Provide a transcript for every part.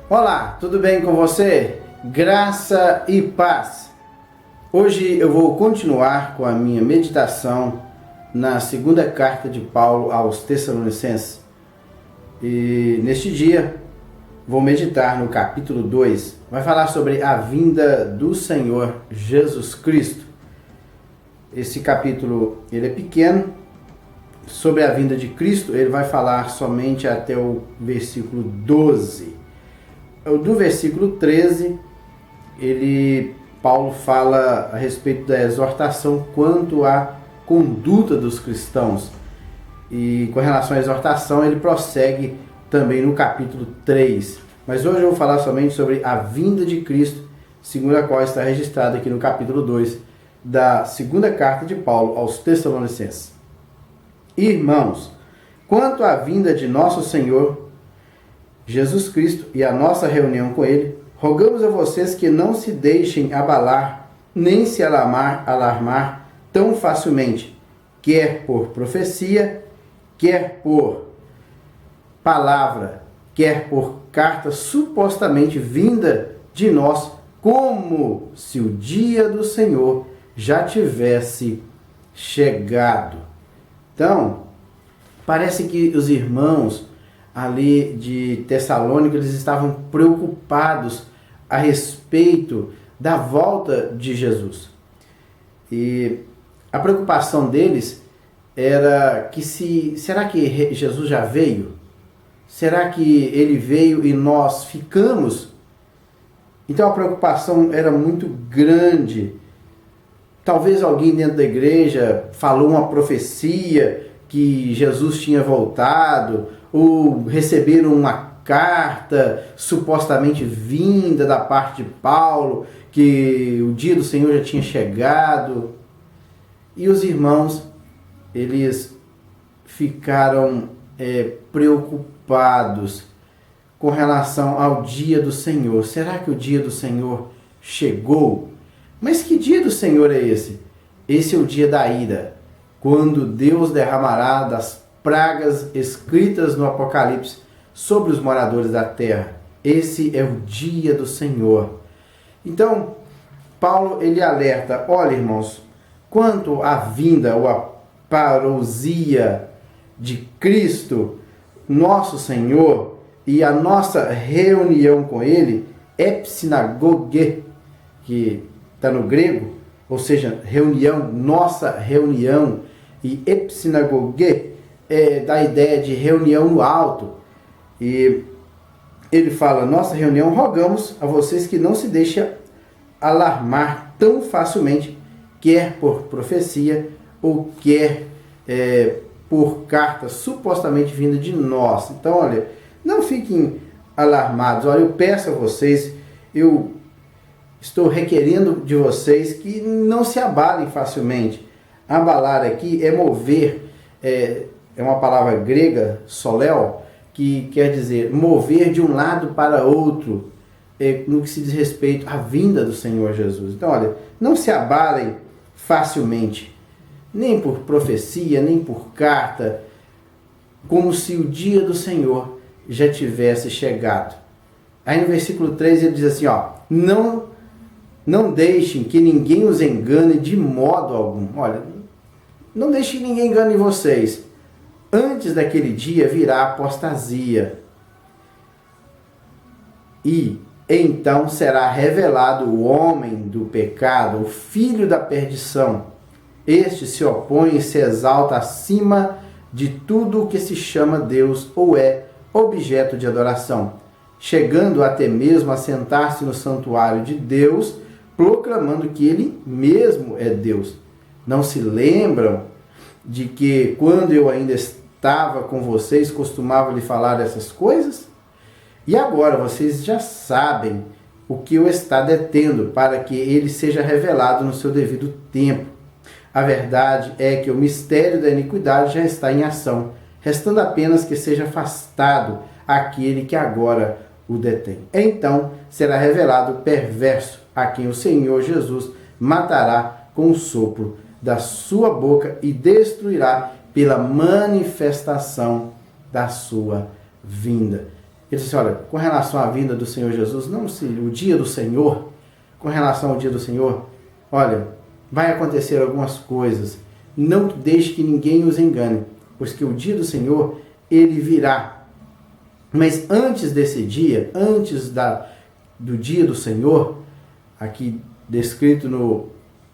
Olá, tudo bem com você? Graça e paz. Hoje eu vou continuar com a minha meditação na segunda carta de Paulo aos Tessalonicenses. E neste dia vou meditar no capítulo 2. Vai falar sobre a vinda do Senhor Jesus Cristo. Esse capítulo ele é pequeno. Sobre a vinda de Cristo, ele vai falar somente até o versículo 12. Do versículo 13, Paulo fala a respeito da exortação quanto à conduta dos cristãos. E com relação à exortação, ele prossegue também no capítulo 3. Mas hoje eu vou falar somente sobre a vinda de Cristo, segundo a qual está registrada aqui no capítulo 2 da segunda carta de Paulo aos Tessalonicenses. Irmãos, quanto à vinda de nosso Senhor Jesus Cristo e a nossa reunião com Ele, rogamos a vocês que não se deixem abalar, nem se alarmar tão facilmente, quer por profecia, quer por palavra, quer por carta supostamente vinda de nós, como se o dia do Senhor já tivesse chegado. Então, parece que os irmãos ali de Tessalônica, eles estavam preocupados a respeito da volta de Jesus. E a preocupação deles era que será que Jesus já veio? Será que ele veio e nós ficamos? Então a preocupação era muito grande. Talvez alguém dentro da igreja falou uma profecia que Jesus tinha voltado, ou receberam uma carta supostamente vinda da parte de Paulo, que o dia do Senhor já tinha chegado. E os irmãos, eles ficaram preocupados com relação ao dia do Senhor. Será que o dia do Senhor chegou? Mas que dia do Senhor é esse? Esse é o dia da ira, quando Deus derramará das pragas escritas no Apocalipse sobre os moradores da terra. Esse é o dia do Senhor. Então, Paulo ele alerta, olha irmãos, quanto à vinda ou à parousia de Cristo, nosso Senhor, e a nossa reunião com Ele, epsinagoge, que está no grego, ou seja, reunião, nossa reunião, e epsinagoge, da ideia de reunião no alto. E ele fala, nossa reunião, rogamos a vocês que não se deixem alarmar tão facilmente, quer por profecia ou quer por carta supostamente vinda de nós. Então, olha, não fiquem alarmados. Olha, eu peço a vocês, eu estou requerendo de vocês que não se abalem facilmente. Abalar aqui é mover, é uma palavra grega, soléu, que quer dizer mover de um lado para outro, no que se diz respeito à vinda do Senhor Jesus. Então, olha, não se abalem facilmente, nem por profecia, nem por carta, como se o dia do Senhor já tivesse chegado. Aí no versículo 3 ele diz assim, não deixem que ninguém os engane de modo algum. Olha, não deixem que ninguém engane vocês. Antes daquele dia virá a apostasia. E então será revelado o homem do pecado, o filho da perdição. Este se opõe e se exalta acima de tudo o que se chama Deus ou é objeto de adoração, chegando até mesmo a sentar-se no santuário de Deus, proclamando que ele mesmo é Deus. Não se lembram de que quando eu ainda estava com vocês, costumava lhe falar dessas coisas? E agora vocês já sabem o que eu está detendo, para que ele seja revelado no seu devido tempo. A verdade é que o mistério da iniquidade já está em ação, restando apenas que seja afastado aquele que agora o detém. Então será revelado o perverso, a quem o Senhor Jesus matará com o sopro da sua boca e destruirá pela manifestação da sua vinda. Ele disse, olha, com relação à vinda do Senhor Jesus, o dia do Senhor, com relação ao dia do Senhor, olha, vai acontecer algumas coisas. Não deixe que ninguém os engane, pois que o dia do Senhor, ele virá. Mas antes desse dia, do dia do Senhor, aqui descrito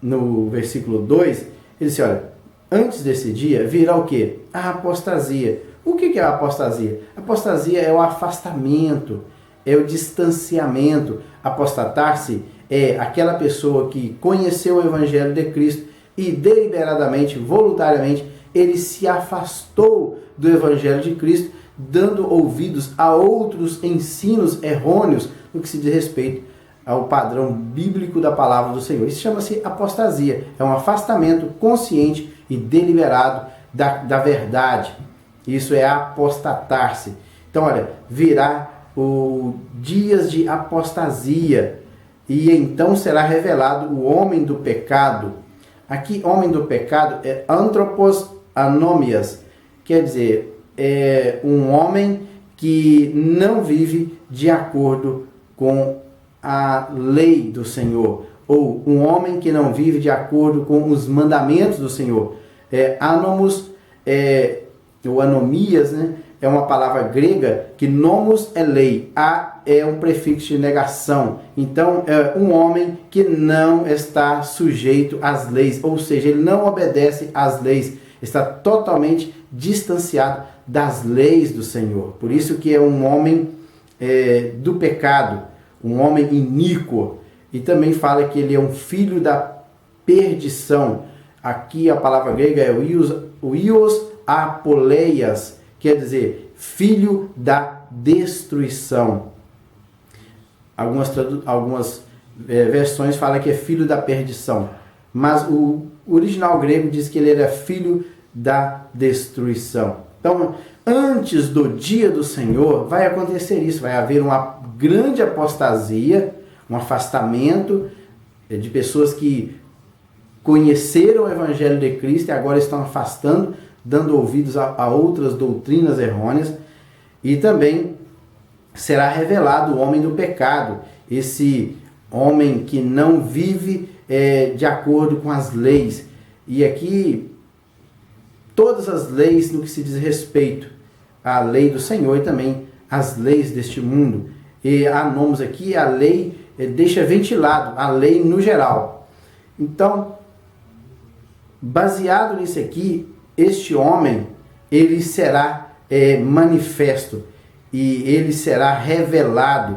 no versículo 2, ele disse, olha, antes desse dia virá o quê? A apostasia. O que é a apostasia? A apostasia é o afastamento, é o distanciamento. Apostatar-se é aquela pessoa que conheceu o Evangelho de Cristo e deliberadamente, voluntariamente, ele se afastou do Evangelho de Cristo, dando ouvidos a outros ensinos errôneos no que se diz respeito ao padrão bíblico da palavra do Senhor. Isso chama-se apostasia. É um afastamento consciente e deliberado da verdade. Isso é apostatar-se. Então, olha, virá o dias de apostasia, e então será revelado o homem do pecado. Aqui, homem do pecado é anthropos anomias, quer dizer, é um homem que não vive de acordo com a lei do Senhor, ou um homem que não vive de acordo com os mandamentos do Senhor. Anomos, ou anomias, né? É uma palavra grega que nomos é lei, a é um prefixo de negação. Então, é um homem que não está sujeito às leis, ou seja, ele não obedece às leis, está totalmente distanciado das leis do Senhor. Por isso que é um homem do pecado, um homem iníquo. E também fala que ele é um filho da perdição. Aqui a palavra grega é o ios apoleias, quer dizer, filho da destruição. Algumas versões falam que é filho da perdição, mas o original grego diz que ele era filho da destruição. Então, antes do dia do Senhor, vai acontecer isso, vai haver uma grande apostasia, um afastamento de pessoas que conheceram o Evangelho de Cristo e agora estão afastando, dando ouvidos a outras doutrinas errôneas. E também será revelado o homem do pecado, esse homem que não vive de acordo com as leis. E aqui, todas as leis no que se diz respeito à lei do Senhor e também às leis deste mundo. E há nomes aqui, a lei deixa ventilado, a lei no geral. Então, baseado nisso aqui, este homem, ele será manifesto e ele será revelado.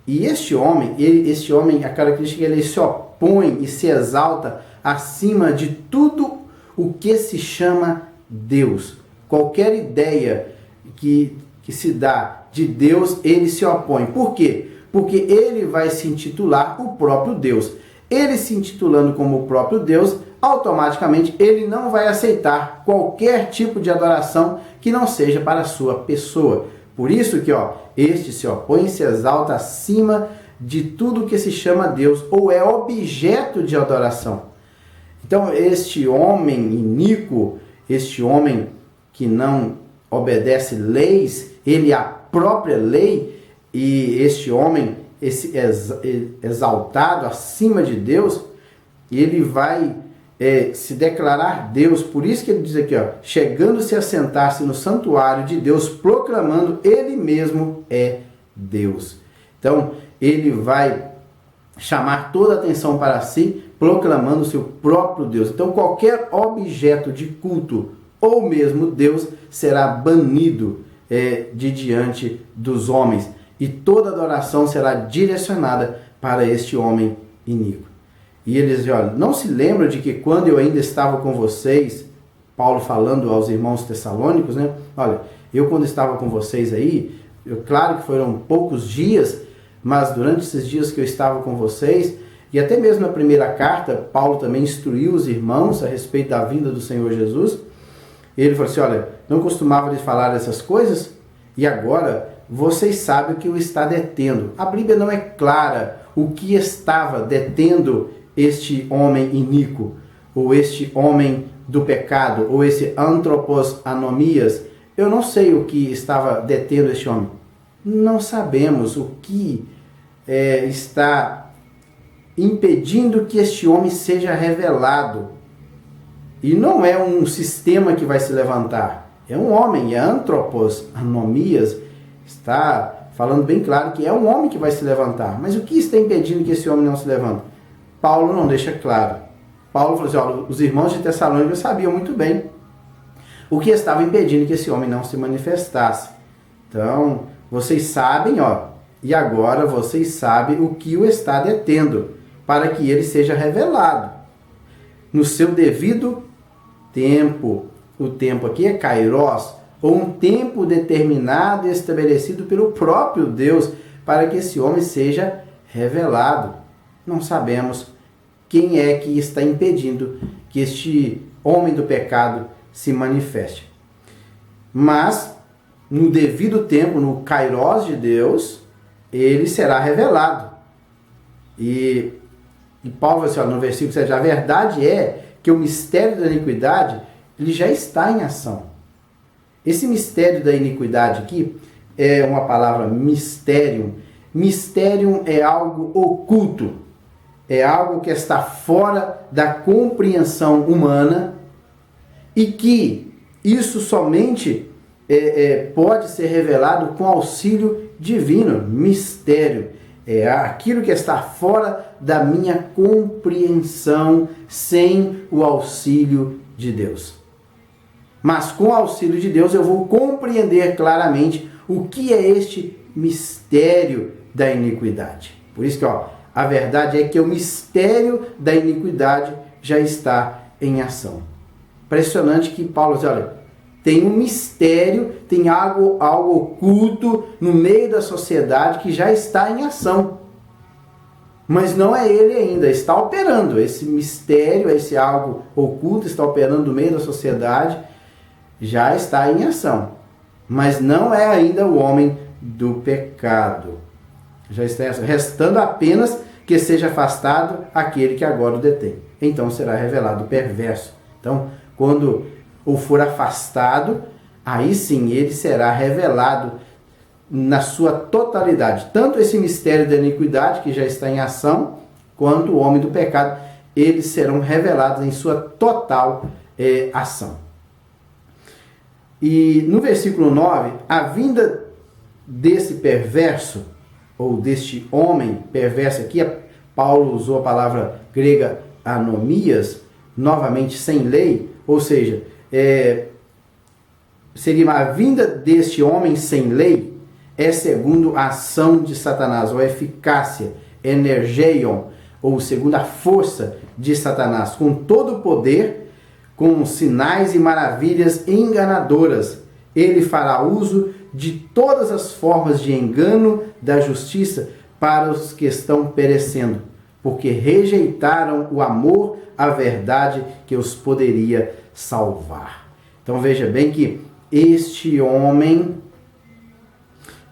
E este homem, a característica, ele se opõe e se exalta acima de tudo o que se chama Deus. Qualquer ideia que se dá de Deus, ele se opõe. Por quê? Porque ele vai se intitular o próprio Deus. Ele se intitulando como o próprio Deus, automaticamente ele não vai aceitar qualquer tipo de adoração que não seja para a sua pessoa. Por isso que este se opõe e se exalta acima de tudo que se chama Deus ou é objeto de adoração. Então este homem iníquo, este homem que não obedece leis, ele é a própria lei, e este homem, esse exaltado acima de Deus, ele vai se declarar Deus. Por isso que ele diz aqui, chegando-se a sentar-se no santuário de Deus, proclamando ele mesmo é Deus. Então, ele vai chamar toda a atenção para si, proclamando o seu próprio Deus. Então, qualquer objeto de culto, ou mesmo Deus, será banido de diante dos homens. E toda adoração será direcionada para este homem iníquo. E ele diz, olha, não se lembra de que quando eu ainda estava com vocês, Paulo falando aos irmãos tessalônicos, né? Olha, eu quando estava com vocês aí, claro que foram poucos dias, mas durante esses dias que eu estava com vocês, e até mesmo na primeira carta, Paulo também instruiu os irmãos a respeito da vinda do Senhor Jesus. Ele falou assim, olha, não costumava lhes falar essas coisas, e agora vocês sabem o que o está detendo. A Bíblia não é clara o que estava detendo este homem iníquo, ou este homem do pecado, ou esse anthropos anomias. Eu não sei o que estava detendo este homem. Não sabemos o que está impedindo que este homem seja revelado. E não é um sistema que vai se levantar. É um homem, é antropos, anomias, está falando bem claro que é um homem que vai se levantar. Mas o que está impedindo que esse homem não se levante? Paulo não deixa claro. Paulo falou assim, olha, os irmãos de Tessalônica sabiam muito bem o que estava impedindo que esse homem não se manifestasse. Então, vocês sabem, ó, e agora vocês sabem o que o está detendo, para que ele seja revelado no seu devido tempo. O tempo aqui é kairos, ou um tempo determinado e estabelecido pelo próprio Deus, para que esse homem seja revelado. Não sabemos quem é que está impedindo que este homem do pecado se manifeste. Mas, no devido tempo, no kairos de Deus, ele será revelado. E Paulo vai dizer, no versículo 7, a verdade é que o mistério da iniquidade, ele já está em ação. Esse mistério da iniquidade aqui é uma palavra mistério. Mistério é algo oculto. É algo que está fora da compreensão humana e que isso somente pode ser revelado com auxílio divino. Mistério é aquilo que está fora da minha compreensão sem o auxílio de Deus. Mas com o auxílio de Deus eu vou compreender claramente o que é este mistério da iniquidade. Por isso que, a verdade é que o mistério da iniquidade já está em ação. Impressionante que Paulo diz, olha, tem um mistério, tem algo oculto no meio da sociedade que já está em ação. Mas não é ele ainda, está operando. Esse mistério, esse algo oculto está operando no meio da sociedade, já está em ação. Mas não é ainda o homem do pecado. Já está em ação, restando apenas que seja afastado aquele que agora o detém. Então será revelado o perverso. Então, quando ou for afastado, aí sim ele será revelado na sua totalidade. Tanto esse mistério da iniquidade, que já está em ação, quanto o homem do pecado, eles serão revelados em sua total ação. E no versículo 9, a vinda desse perverso, ou deste homem perverso aqui, Paulo usou a palavra grega anomias, novamente sem lei, ou seja, seria a vinda deste homem sem lei, é segundo a ação de Satanás, ou eficácia, energeion, ou segundo a força de Satanás, com todo o poder, com sinais e maravilhas enganadoras. Ele fará uso de todas as formas de engano da justiça para os que estão perecendo, porque rejeitaram o amor à verdade que os poderia salvar. Então veja bem que este homem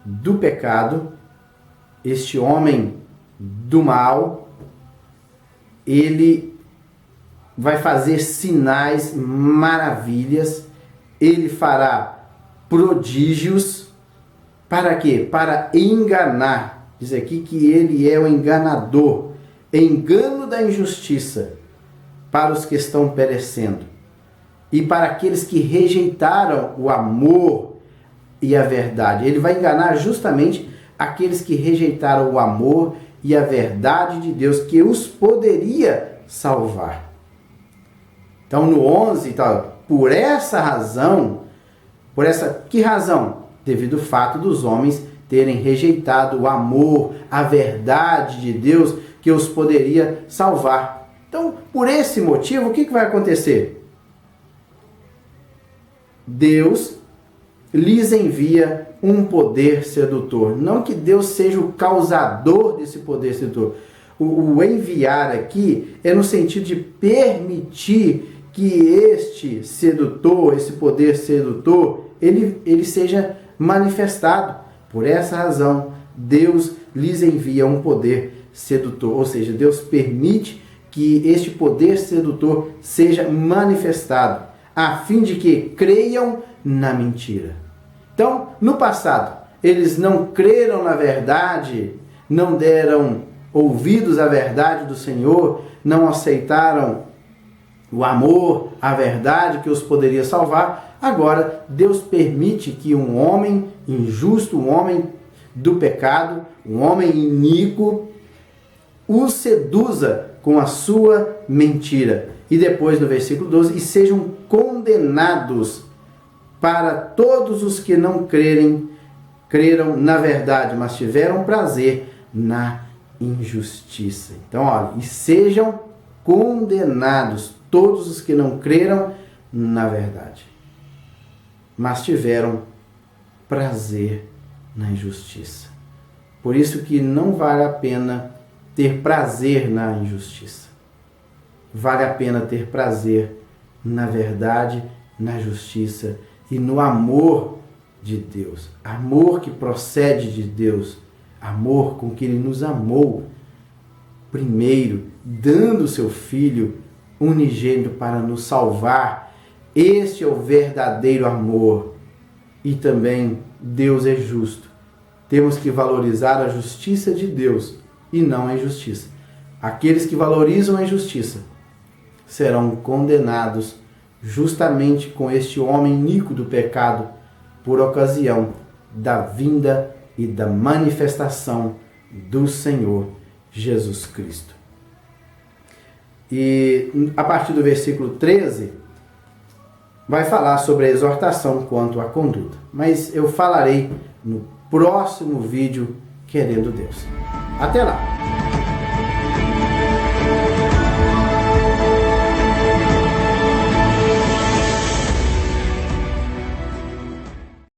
do pecado, este homem do mal, ele vai fazer sinais, maravilhas, ele fará prodígios, para quê? Para enganar. Diz aqui que ele é o enganador, engano da injustiça para os que estão perecendo e para aqueles que rejeitaram o amor e a verdade. Ele vai enganar justamente aqueles que rejeitaram o amor e a verdade de Deus, que os poderia salvar. Então no 11, por essa razão, que razão? Devido ao fato dos homens terem rejeitado o amor, a verdade de Deus, que os poderia salvar. Então, por esse motivo, o que vai acontecer? Deus lhes envia um poder sedutor. Não que Deus seja o causador desse poder sedutor. O enviar aqui é no sentido de permitir que este sedutor, esse poder sedutor, ele seja manifestado. Por essa razão, Deus lhes envia um poder sedutor. Ou seja, Deus permite que este poder sedutor seja manifestado, a fim de que creiam na mentira. Então, no passado, eles não creram na verdade, não deram ouvidos à verdade do Senhor, não aceitaram o amor, a verdade que os poderia salvar. Agora, Deus permite que um homem injusto, um homem do pecado, um homem iníquo, os seduza com a sua mentira. E depois no versículo 12, e sejam condenados para todos os que não creram na verdade, mas tiveram prazer na injustiça. Então, olha, e sejam condenados todos os que não creram na verdade, mas tiveram prazer na injustiça. Por isso que não vale a pena ter prazer na injustiça. Vale a pena ter prazer na verdade, na justiça e no amor de Deus. Amor que procede de Deus. Amor com que Ele nos amou primeiro, dando o seu Filho unigênito para nos salvar. Este é o verdadeiro amor. E também Deus é justo. Temos que valorizar a justiça de Deus e não a injustiça. Aqueles que valorizam a injustiça serão condenados justamente com este homem iníquo do pecado por ocasião da vinda e da manifestação do Senhor Jesus Cristo. E a partir do versículo 13, vai falar sobre a exortação quanto à conduta. Mas eu falarei no próximo vídeo, querendo Deus. Até lá!